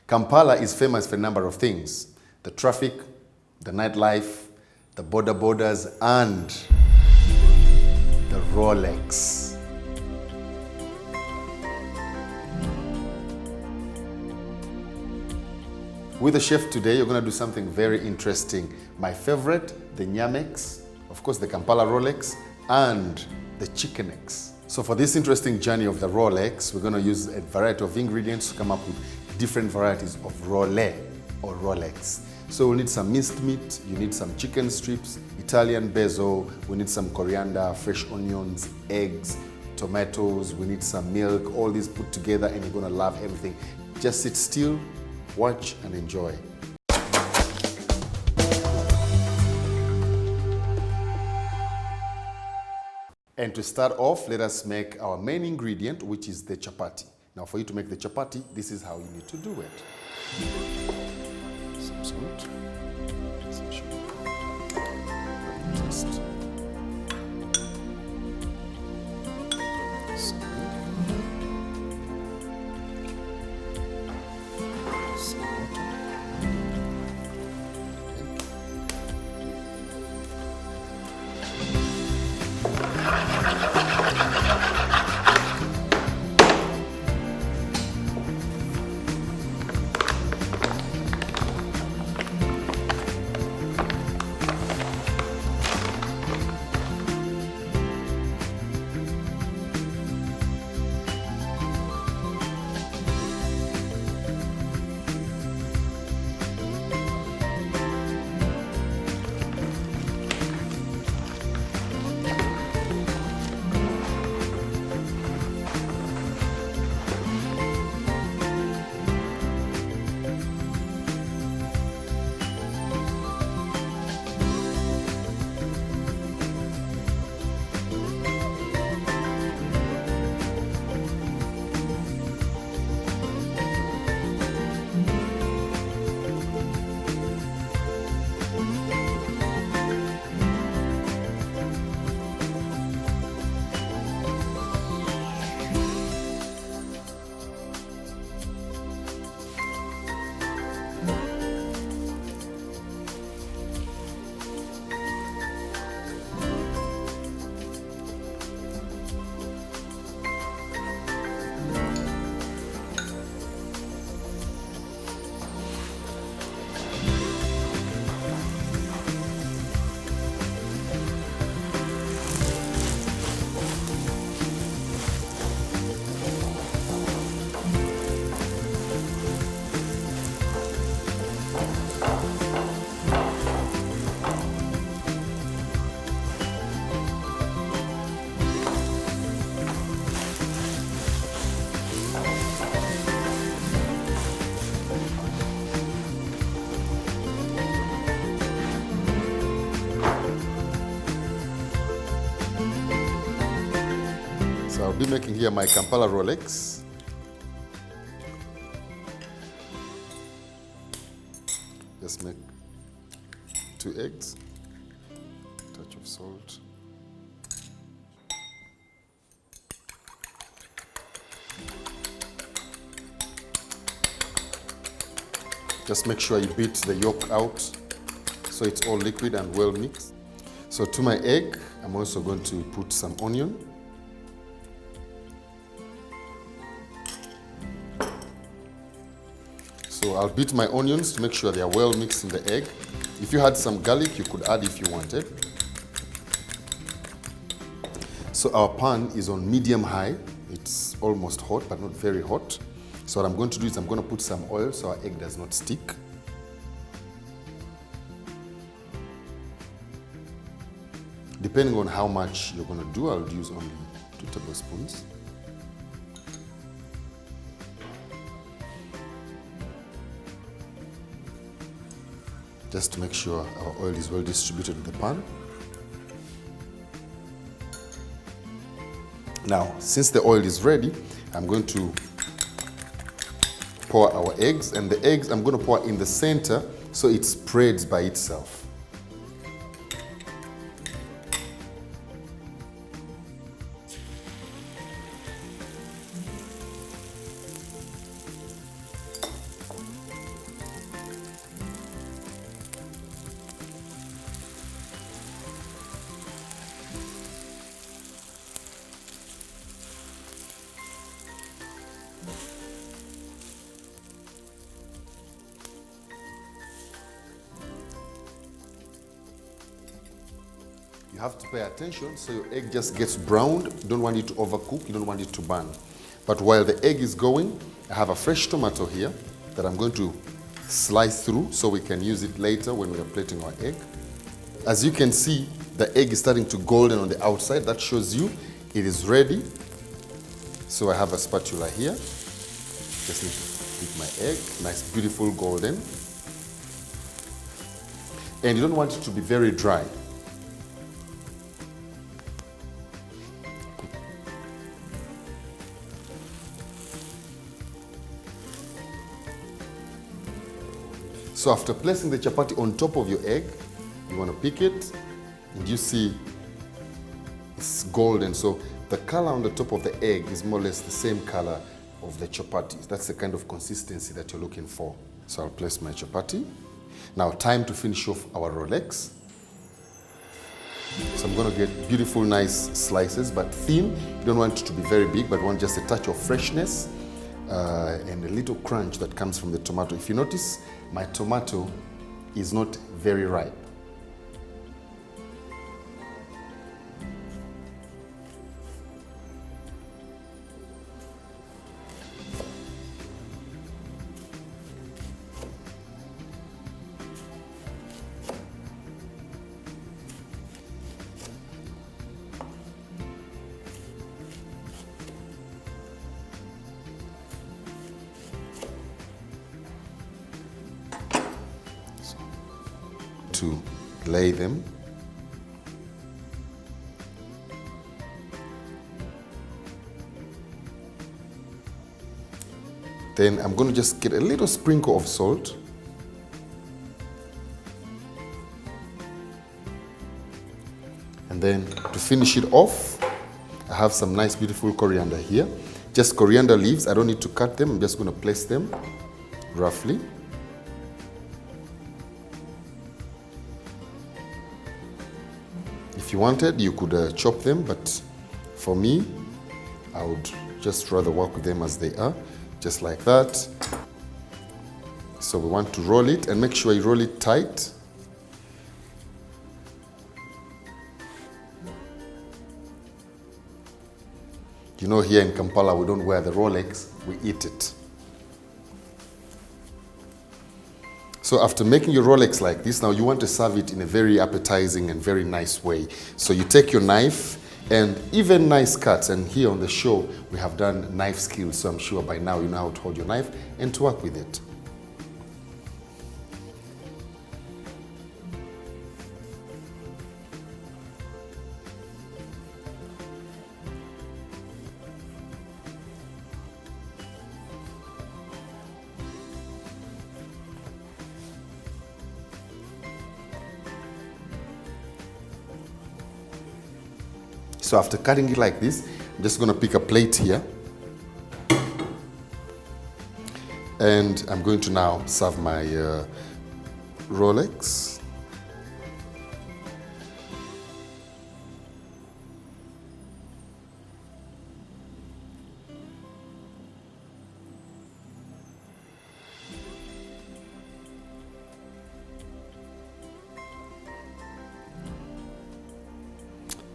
Kampala is famous for a number of things: the traffic, the nightlife, the borders, and the Rolex. With the chef today, you're going to do something very interesting. My favorite, the Nyamex, of course the Kampala Rolex, and the Chickenex. So for this interesting journey of the Rolex, we're going to use a variety of ingredients to come up with different varieties of Rolex or Rolex. So we'll need some minced meat, you need some chicken strips, Italian basil, we need some coriander, fresh onions, eggs, tomatoes, we need some milk, all these put together, and you're gonna love everything. Just sit still, watch and enjoy. And to start off, let us make our main ingredient, which is the chapati. Now for you to make the chapati, this is how you need to do it. Some salt, some sugar, taste. Some water. So I'll be making here my Kampala Rolex. Just make 2 eggs, touch of salt. Just make sure you beat the yolk out so it's all liquid and well mixed. So to my egg, I'm also going to put some onion. So I'll beat my onions to make sure they are well mixed in the egg. If you had some garlic, you could add if you wanted. So our pan is on medium high. It's almost hot, but not very hot. So what I'm going to do is I'm going to put some oil so our egg does not stick. Depending on how much you're going to do, I'll use only 2 tablespoons. Just to make sure our oil is well distributed in the pan. Now, since the oil is ready, I'm going to pour our eggs, and the eggs I'm going to pour in the center so it spreads by itself. You have to pay attention so your egg just gets browned. You don't want it to overcook, you don't want it to burn. But while the egg is going, I have a fresh tomato here that I'm going to slice through so we can use it later when we are plating our egg. As you can see, the egg is starting to golden on the outside. That shows you it is ready. So I have a spatula here. Just need to dip my egg, nice, beautiful golden. And you don't want it to be very dry. So after placing the chapati on top of your egg, you want to pick it, and you see it's golden. So the color on the top of the egg is more or less the same color of the chapati. That's the kind of consistency that you're looking for. So I'll place my chapati. Now time to finish off our Rolex. So I'm going to get beautiful, nice slices, but thin. You don't want it to be very big, but you want just a touch of freshness and a little crunch that comes from the tomato. If you notice, my tomato is not very ripe. To lay them. Then I'm going to just get a little sprinkle of salt. And then to finish it off, I have some nice beautiful coriander here. Just coriander leaves. I don't need to cut them. I'm just going to place them roughly. If you wanted, you could chop them, but for me, I would just rather work with them as they are, just like that. So we want to roll it, and make sure you roll it tight. You know, here in Kampala, we don't wear the Rolex, we eat it. So after making your Rolex like this, now you want to serve it in a very appetizing and very nice way. So you take your knife and even nice cuts. And here on the show, we have done knife skills. So I'm sure by now you know how to hold your knife and to work with it. So after cutting it like this, I'm just going to pick a plate here. And I'm going to now serve my Rolex.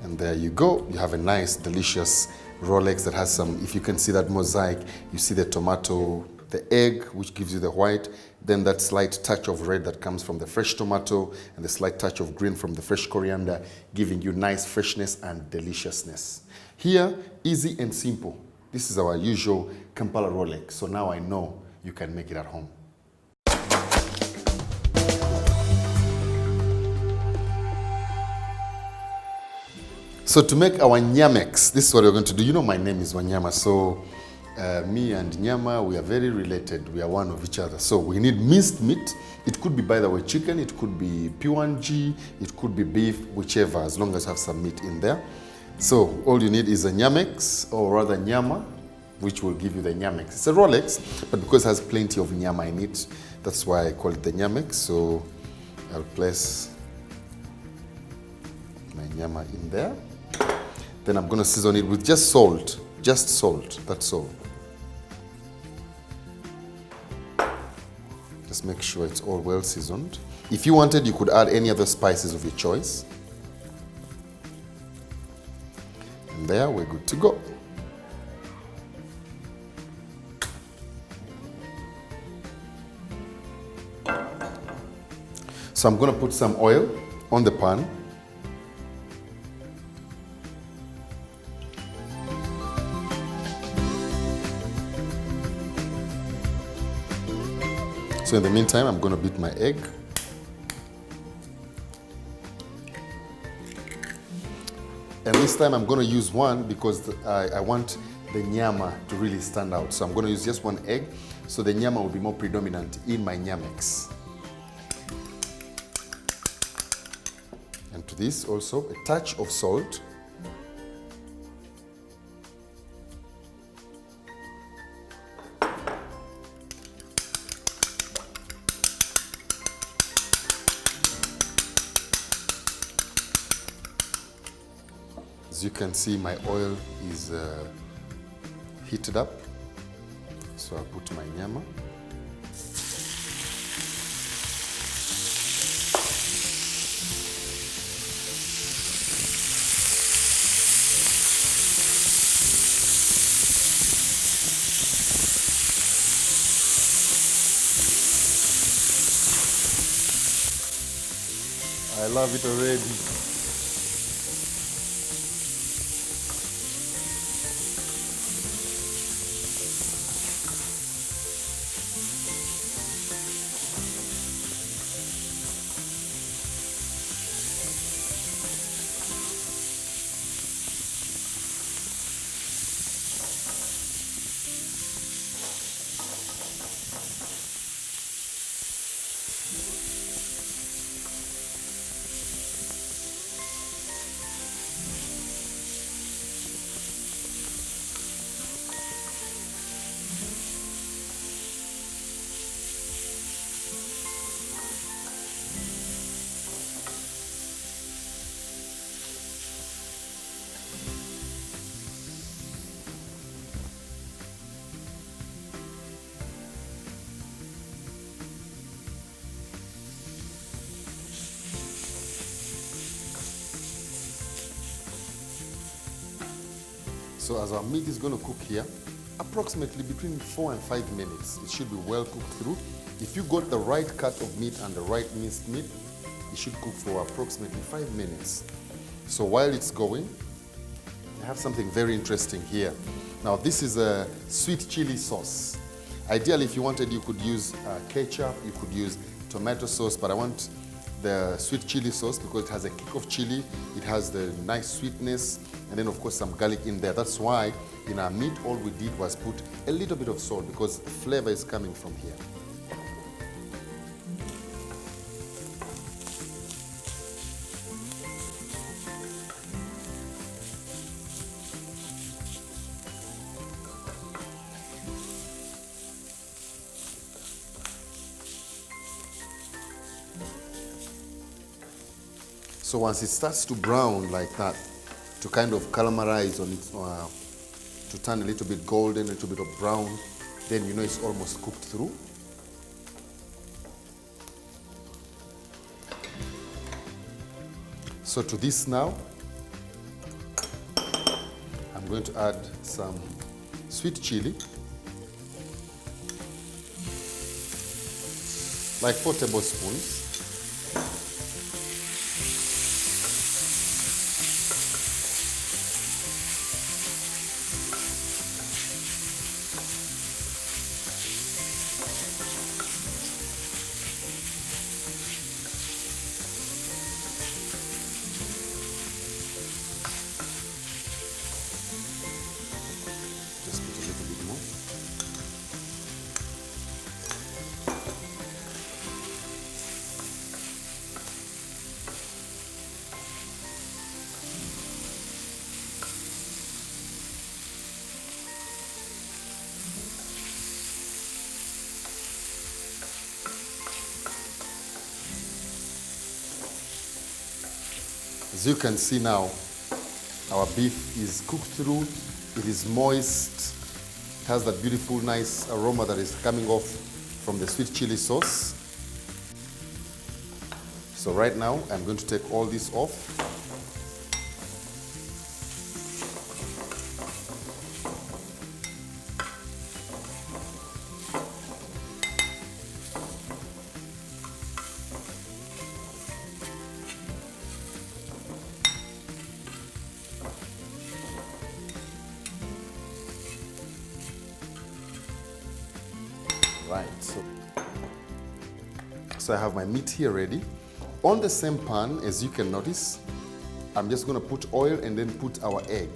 And there you go. You have a nice, delicious Rolex that has some, if you can see that mosaic, you see the tomato, the egg, which gives you the white, then that slight touch of red that comes from the fresh tomato, and the slight touch of green from the fresh coriander, giving you nice freshness and deliciousness. Here, easy and simple. This is our usual Kampala Rolex. So now I know you can make it at home. So to make our Nyamex, this is what we're going to do. You know my name is Wanyama, so me and Nyama, we are very related. We are one of each other. So we need minced meat. It could be, by the way, chicken. It could be P1G. It could be beef, whichever, as long as you have some meat in there. So all you need is a Nyamex, or rather Nyama, which will give you the Nyamex. It's a Rolex, but because it has plenty of Nyama in it, that's why I call it the Nyamex. So I'll place my Nyama in there. Then I'm going to season it with just salt. Just salt, that's all. Just make sure it's all well seasoned. If you wanted, you could add any other spices of your choice. And there, we're good to go. So I'm going to put some oil on the pan. So in the meantime, I'm going to beat my egg. And this time I'm going to use one because I want the nyama to really stand out. So I'm going to use just one egg so the nyama will be more predominant in my Nyamex. And to this also a touch of salt. As you can see, my oil is heated up. So I'll put my nyama. I love it already. So as our meat is going to cook here, approximately between 4 and 5 minutes, it should be well cooked through. If you got the right cut of meat and the right minced meat, it should cook for approximately 5 minutes. So while it's going, I have something very interesting here. Now this is a sweet chili sauce. Ideally, if you wanted, you could use ketchup, you could use tomato sauce, but I want the sweet chili sauce because it has a kick of chili, it has the nice sweetness, and then of course some garlic in there. That's why in our meat all we did was put a little bit of salt because flavor is coming from here. So once it starts to brown like that, to kind of caramelize on its, to turn a little bit golden, a little bit of brown, then you know it's almost cooked through. So to this now, I'm going to add some sweet chili, like 4 tablespoons. As you can see now, our beef is cooked through, it is moist, it has that beautiful, nice aroma that is coming off from the sweet chili sauce. So right now, I'm going to take all this off. Right, so I have my meat here ready. On the same pan, as you can notice, I'm just going to put oil and then put our egg.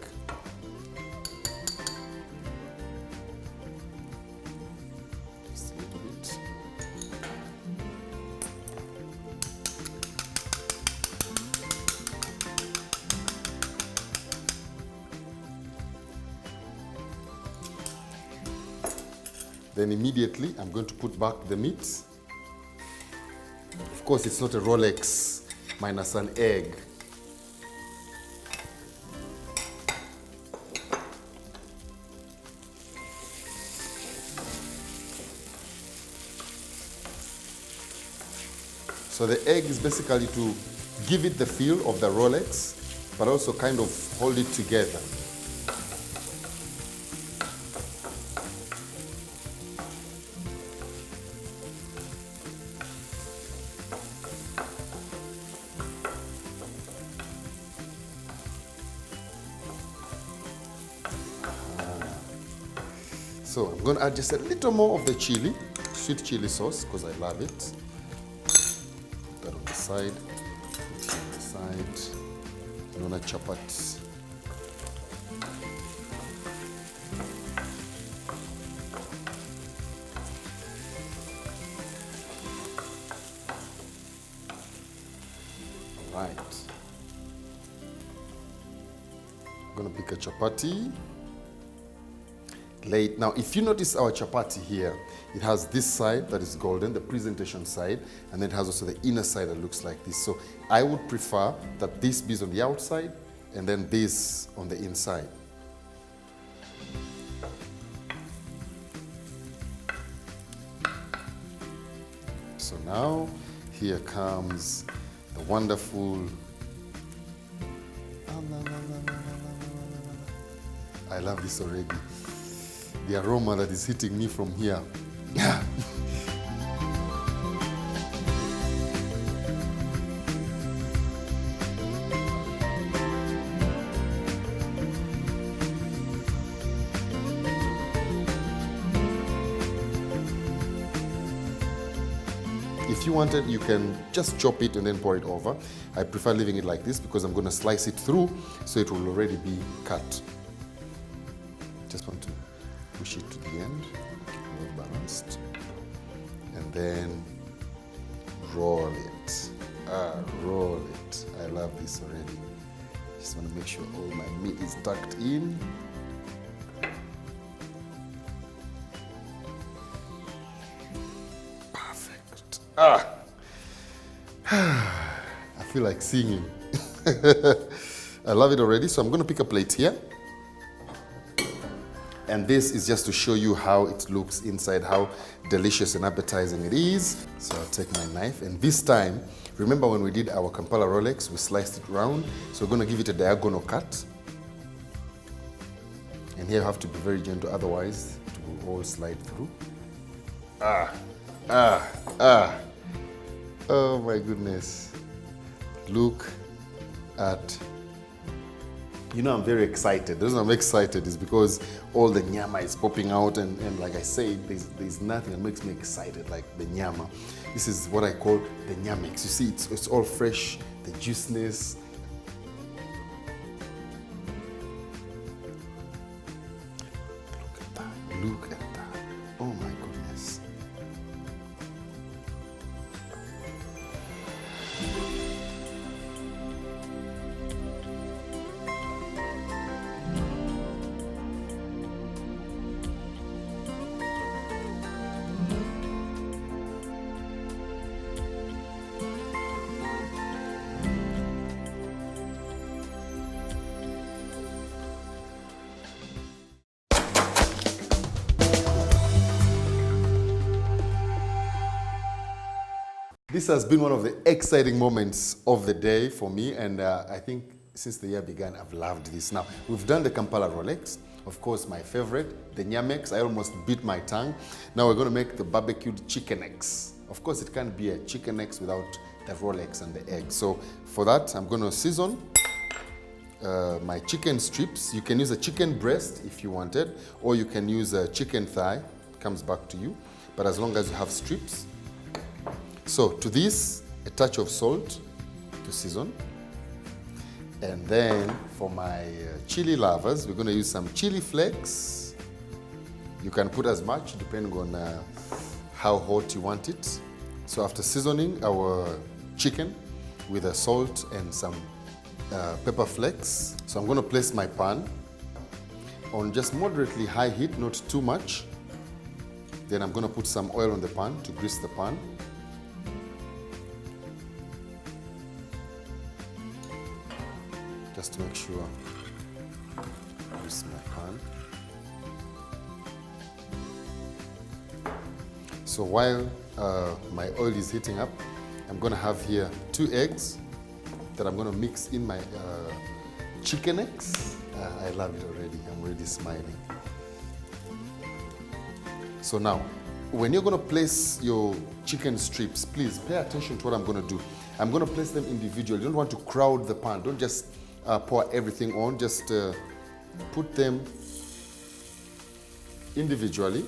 Just a little bit. Then immediately I'm going to put back the meat. Of course, it's not a Rolex minus an egg. So the egg is basically to give it the feel of the Rolex, but also kind of hold it together. So I'm going to add just a little more of the chili, sweet chili sauce, because I love it. Put that on the side. Put it on the side. I'm going to chop it. Right. I'm going to pick a chapati. Late. Now, if you notice our chapati here, it has this side that is golden, the presentation side, and then it has also the inner side that looks like this. So I would prefer that this be on the outside and then this on the inside. So now, here comes the wonderful, I love this already. The aroma that is hitting me from here. If you wanted, you can just chop it and then pour it over. I prefer leaving it like this because I'm going to slice it through so it will already be cut. Just want to push it to the end, make it more balanced, and then roll it. Roll it. I love this already. Just want to make sure all my meat is tucked in. Perfect. I feel like singing. I love it already, so I'm going to pick a plate here. And this is just to show you how it looks inside, how delicious and appetizing it is. So I'll take my knife, and this time, remember when we did our Kampala Rolex, we sliced it round. So we're going to give it a diagonal cut. And here you have to be very gentle, otherwise it will all slide through. Oh my goodness. Look at, you know, I'm very excited. The reason I'm excited is because all the nyama is popping out, and like I said, there's nothing that makes me excited like the nyama. This is what I call the Nyamex. You see, it's all fresh, the juiciness. Look at that, look at that. Oh my goodness. This has been one of the exciting moments of the day for me, and I think since the year began, I've loved this. Now, we've done the Kampala Rolex, of course, my favorite, the Nyamex. I almost bit my tongue. Now we're going to make the barbecued Chickenex. Of course, it can't be a Chickenex without the Rolex and the egg. So for that, I'm going to season my chicken strips. You can use a chicken breast if you wanted, or you can use a chicken thigh. It comes back to you. but as long as you have strips. So to this, a touch of salt to season. And then for my chili lovers, we're going to use some chili flakes. You can put as much depending on how hot you want it. So after seasoning our chicken with the salt and some pepper flakes, so I'm going to place my pan on just moderately high heat, not too much. Then I'm going to put some oil on the pan to grease the pan. Just to make sure I grease my pan. So while my oil is heating up, I'm going to have here 2 eggs that I'm going to mix in my Chickenex. I love it already. I'm already smiling. So now, when you're going to place your chicken strips, please pay attention to what I'm going to do. I'm going to place them individually. You don't want to crowd the pan. Don't just pour everything on. Just put them individually.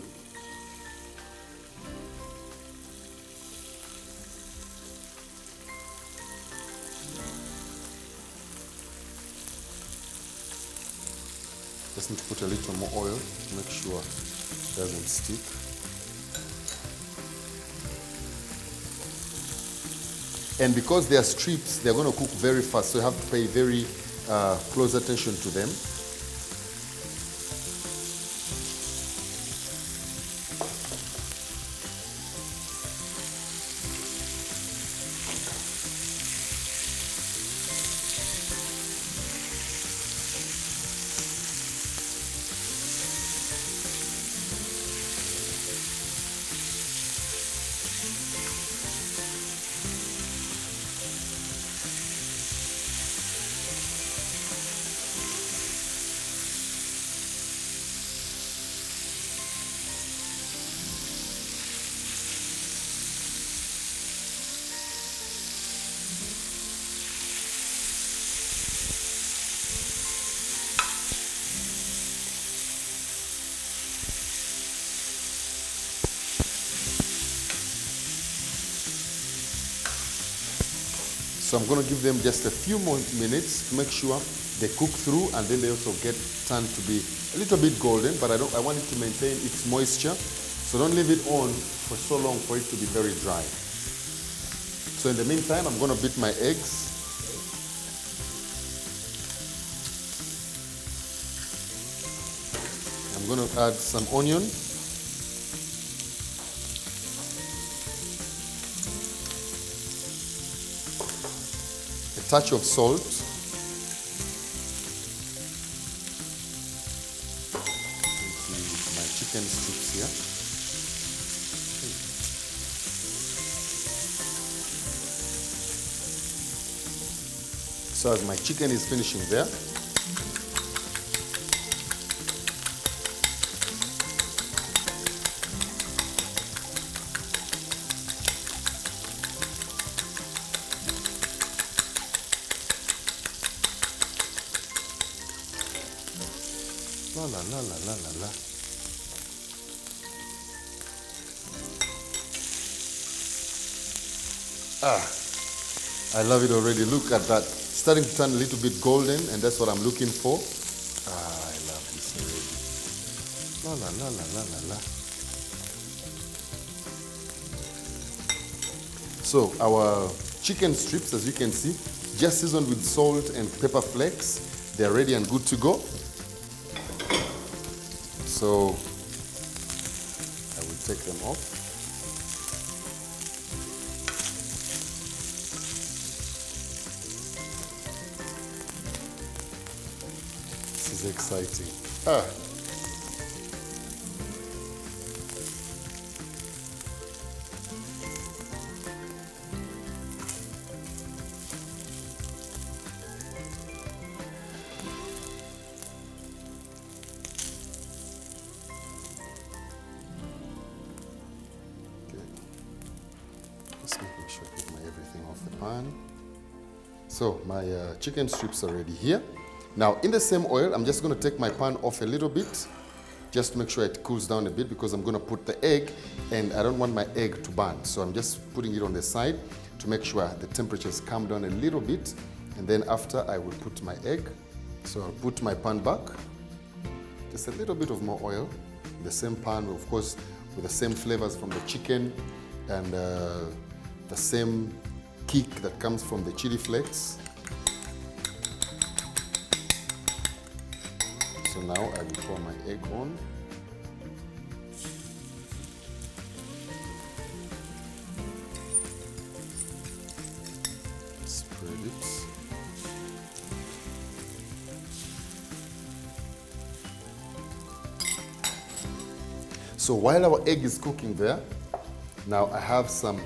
Just need to put a little more oil to make sure it doesn't stick. And because they are strips, they're going to cook very fast, so you have to pay very close attention to them. So I'm going to give them just a few more minutes to make sure they cook through, and then they also get turned to be a little bit golden, but I want it to maintain its moisture. So don't leave it on for so long for it to be very dry. So in the meantime, I'm going to beat my eggs. I'm going to add some onion. A touch of salt. Into my chicken strips here. So as my chicken is finishing there, la la la la la la la. I love it already. Look at that. Starting to turn a little bit golden, and that's what I'm looking for. I love this already. La la la la la la la. So our chicken strips, as you can see, just seasoned with salt and pepper flakes. They're ready and good to go. So I will take them off. This is exciting. Just making sure I get my everything off the pan. So my chicken strips are ready here. Now in the same oil, I'm just going to take my pan off a little bit just to make sure it cools down a bit, because I'm going to put the egg and I don't want my egg to burn. So I'm just putting it on the side to make sure the temperatures calm down a little bit. And then after, I will put my egg. So I'll put my pan back, just a little bit of more oil, the same pan, of course, with the same flavors from the chicken and the same kick that comes from the chili flakes. So now I will pour my egg on. Spread it. So while our egg is cooking there, now I have some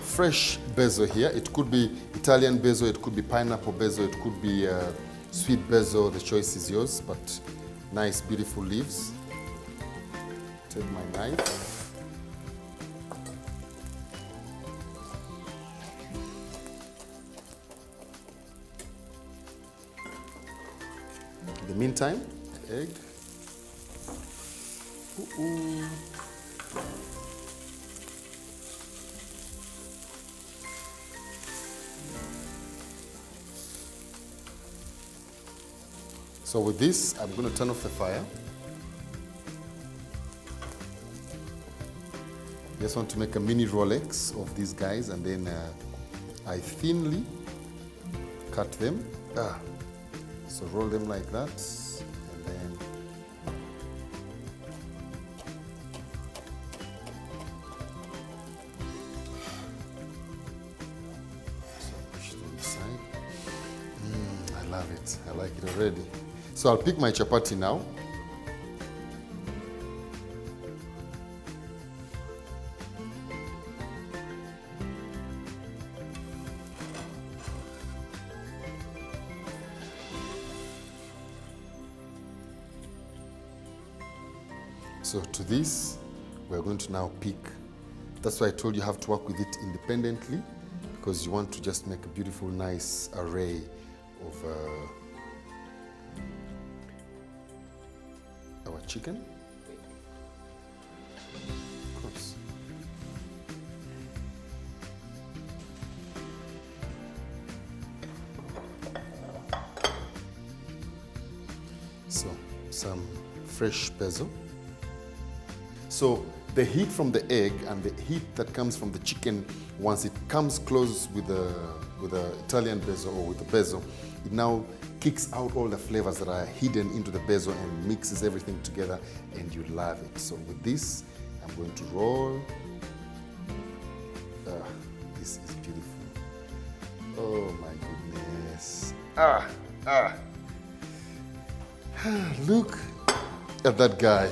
fresh basil here. It could be Italian basil, it could be pineapple basil, it could be sweet basil, the choice is yours, but nice, beautiful leaves. Take my knife. In the meantime, the egg. Ooh. So with this, I'm going to turn off the fire. Just want to make a mini Rolex of these guys, and then I thinly cut them. So roll them like that, and then push to the side. I love it. I like it already. So I'll pick my chapati now. So to this, we're going to now pick. That's why I told you have to work with it independently, because you want to just make a beautiful, nice array of our chicken. Of course. So some fresh basil. So the heat from the egg and the heat that comes from the chicken, once it comes close with the Italian basil or with the basil, it now kicks out all the flavors that are hidden into the basil and mixes everything together, and you love it. So with this, I'm going to roll. This is beautiful. Oh my goodness. Look at that guy.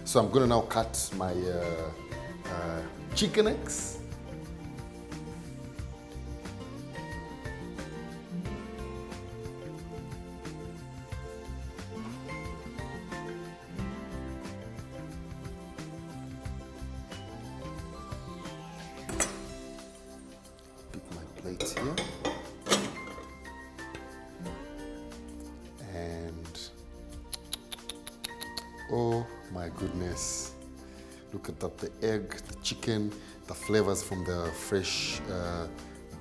So I'm going to now cut my Chickenex. Pick my plate here. And oh my goodness, look at that, the egg, the chicken, the flavors from the fresh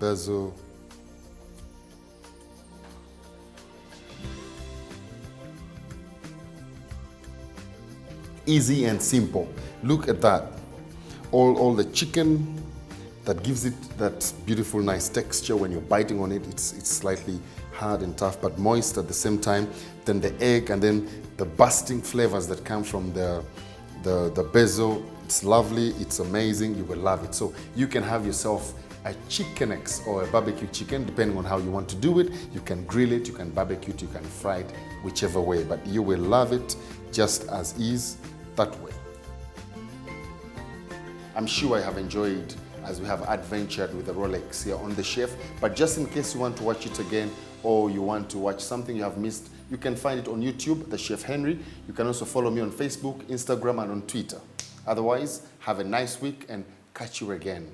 basil. Easy and simple. Look at that. All the chicken that gives it that beautiful, nice texture. When you're biting on it, it's slightly hard and tough, but moist at the same time. Then the egg, and then the bursting flavors that come from the basil. It's lovely, it's amazing, you will love it. So you can have yourself a Chickenex or a barbecue chicken, depending on how you want to do it. You can grill it, you can barbecue it, you can fry it, whichever way, but you will love it just as is, that way. I'm sure I have enjoyed as we have adventured with the Rolex here on The Chef, but just in case you want to watch it again, or you want to watch something you have missed, you can find it on YouTube, The Chef Henry. You can also follow me on Facebook, Instagram, and on Twitter. Otherwise, have a nice week and catch you again.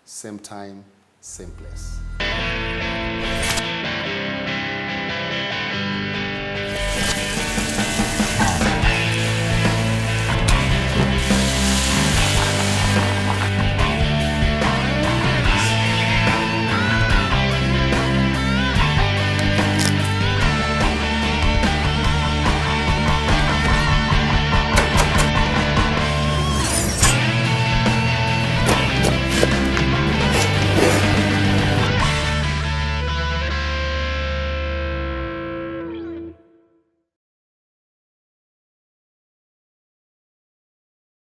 Same time, same place.